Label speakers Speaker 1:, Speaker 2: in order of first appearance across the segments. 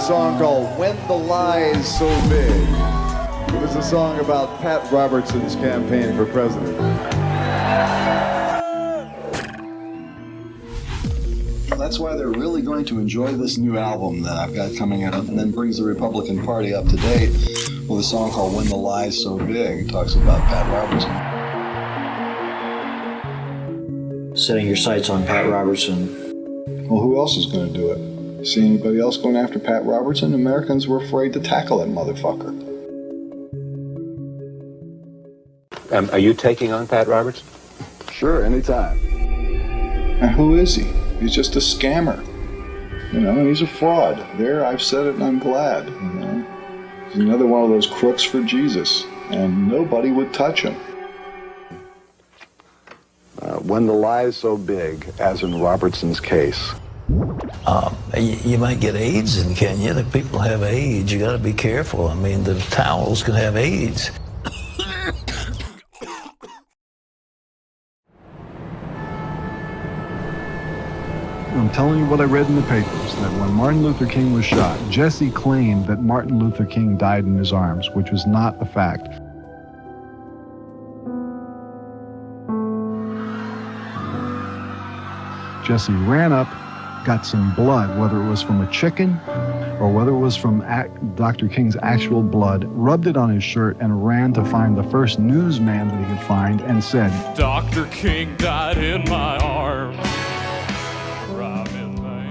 Speaker 1: a song called When the Lie's So Big. It was a song about Pat Robertson's campaign for president.
Speaker 2: That's why they're really going to enjoy this new album that I've got coming out, and then brings the Republican Party up to date with a song called When the Lie's So Big. It talks about Pat Robertson.
Speaker 3: Setting your sights on Pat Robertson.
Speaker 2: Well, who else is going to do it? See anybody else going after Pat Robertson? Americans were afraid to tackle that motherfucker.
Speaker 4: Are you taking on Pat Robertson?
Speaker 2: Sure, anytime. And who is he? He's just a scammer. You know, and he's a fraud. There, I've said it and I'm glad. You know? He's another one of those crooks for Jesus. And nobody would touch him. When the lie's so big, as in Robertson's case.
Speaker 5: You might get AIDS in Kenya. The people have AIDS. You got to be careful. I mean, the towels can have AIDS.
Speaker 6: I'm telling you what I read in the papers, that when Martin Luther King was shot, Jesse claimed that Martin Luther King died in his arms, which was not a fact. Jesse ran up, got some blood, whether it was from a chicken or whether it was from Dr. King's actual blood, rubbed it on his shirt and ran to find the first newsman that he could find and said,
Speaker 7: Dr. King died in my arms. Rhymin Man.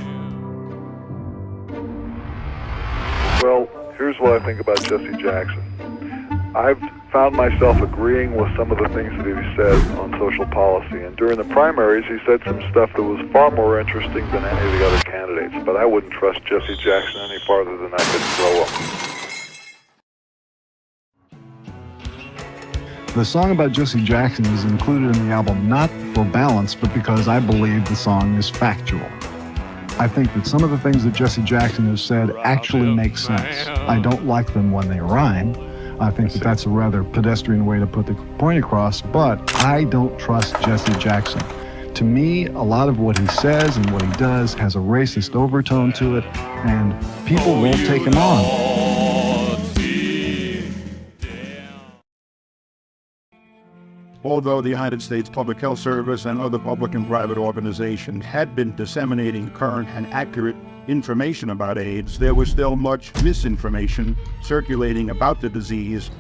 Speaker 8: Well, here's what I think about Jesse Jackson. I've found myself agreeing with some of the things that he said on social policy, and during the primaries he said some stuff that was far more interesting than any of the other candidates, but I wouldn't trust Jesse Jackson any farther than I could throw him.
Speaker 6: The song about Jesse Jackson is included in the album not for balance, but because I believe the song is factual. I think that some of the things that Jesse Jackson has said actually make sense. I don't like them when they rhyme. I think that that's a rather pedestrian way to put the point across, but I don't trust Jesse Jackson. To me, a lot of what he says and what he does has a racist overtone to it, and people won't take him on.
Speaker 9: Although the United States Public Health Service and other public and private organizations had been disseminating current and accurate information about AIDS, there was still much misinformation circulating about the disease.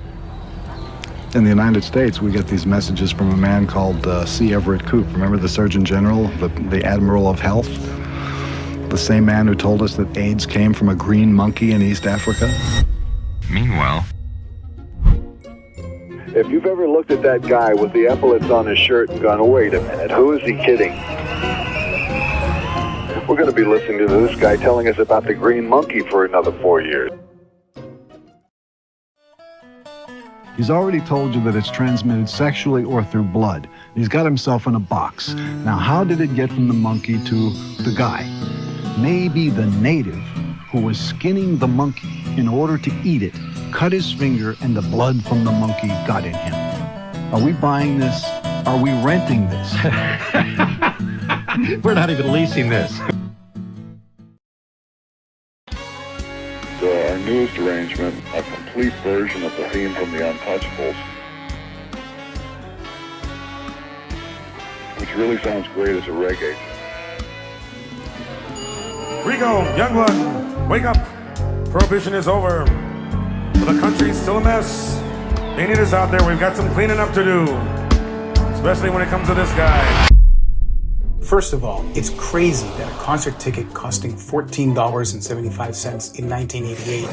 Speaker 6: In the United States, we get these messages from a man called C. Everett Koop. Remember the Surgeon General, the Admiral of Health? The same man who told us that AIDS came from a green monkey in East Africa?
Speaker 4: Meanwhile,
Speaker 8: If you've ever looked at that guy with the epaulets on his shirt and gone, wait a minute, who is he kidding? We're going to be listening to this guy telling us about the green monkey for another 4 years.
Speaker 6: He's already told you that it's transmitted sexually or through blood. He's got himself in a box. Now, how did it get from the monkey to the guy? Maybe the native who was skinning the monkey in order to eat it cut his finger and the blood from the monkey got in him. Are we buying this? Are we renting this?
Speaker 4: we're not even leasing this.
Speaker 8: Our newest arrangement, a complete version of the theme from the Untouchables, which really sounds great as a reggae.
Speaker 10: Rico, Youngblood, wake up! Prohibition is over. But the country's still a mess. They need us out there. We've got some cleaning up to do. Especially when it comes to this guy.
Speaker 11: First of all, it's crazy that a concert ticket costing $14.75 in 1988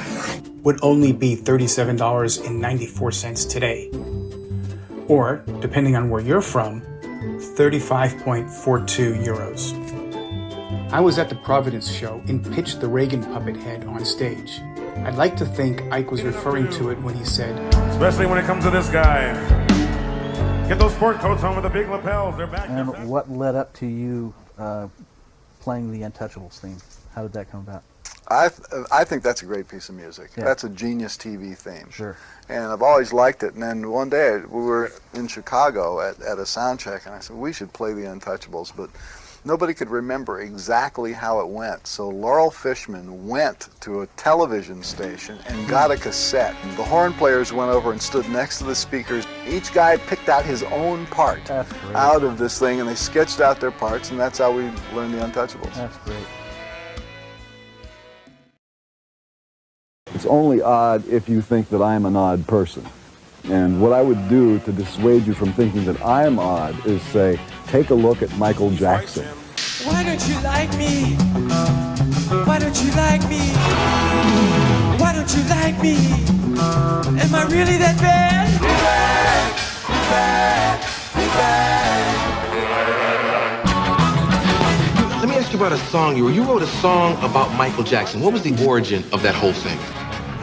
Speaker 11: would only be $37.94 today. Or, depending on where you're from, 35.42 euros. I was at the Providence show and pitched the Reagan puppet head on stage. I'd like to think Ike was referring to it when he said,
Speaker 10: especially when it comes to this guy. Get those sport coats on with the big lapels. They're back.
Speaker 12: And what led up to you playing the Untouchables theme? How did that come about?
Speaker 2: I think that's a great piece of music. Yeah. That's a genius TV theme.
Speaker 12: Sure.
Speaker 2: And I've always liked it. And then one day we were in Chicago at a sound check, and I said, we should play the Untouchables. But Nobody could remember exactly how it went, so Laurel Fishman went to a television station and got a cassette. The horn players went over and stood next to the speakers. Each guy picked out his own part out of this thing, and they sketched out their parts, and that's how we learned the Untouchables.
Speaker 12: That's great.
Speaker 1: It's only odd if you think that I'm an odd person. And what I would do to dissuade you from thinking that I'm odd is say, take a look at Michael Jackson.
Speaker 13: Why don't you like me? Why don't you like me? Why don't you like me? Am I really that bad? Be bad, be bad, be bad.
Speaker 14: Let me ask you about a song you wrote a song about Michael Jackson. What was the origin of that whole thing?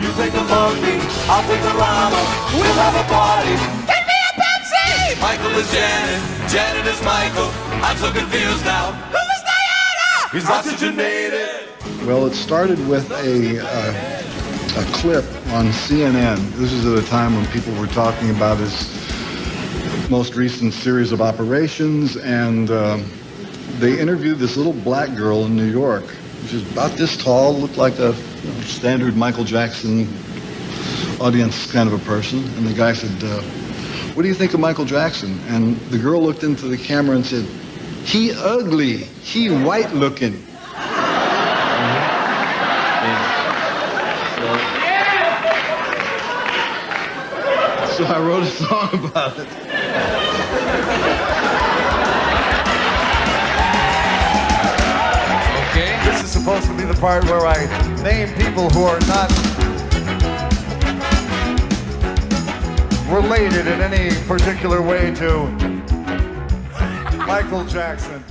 Speaker 13: You take a monkey, I'll take a llama. We'll have a party. Get me a Pepsi! Michael is Janet, Janet is Michael. I'm so confused now. Who is Diana? He's oxygenated.
Speaker 6: Well, it started with a clip on CNN. This is at a time when people were talking about his most recent series of operations, and they interviewed this little black girl in New York. She was about this tall, looked like a standard Michael Jackson audience kind of a person. And the guy said, what do you think of Michael Jackson? And the girl looked into the camera and said, he ugly, he white looking. So I wrote a song about it.
Speaker 15: This is supposed to be the part where I name people who are not related in any particular way to Michael Jackson.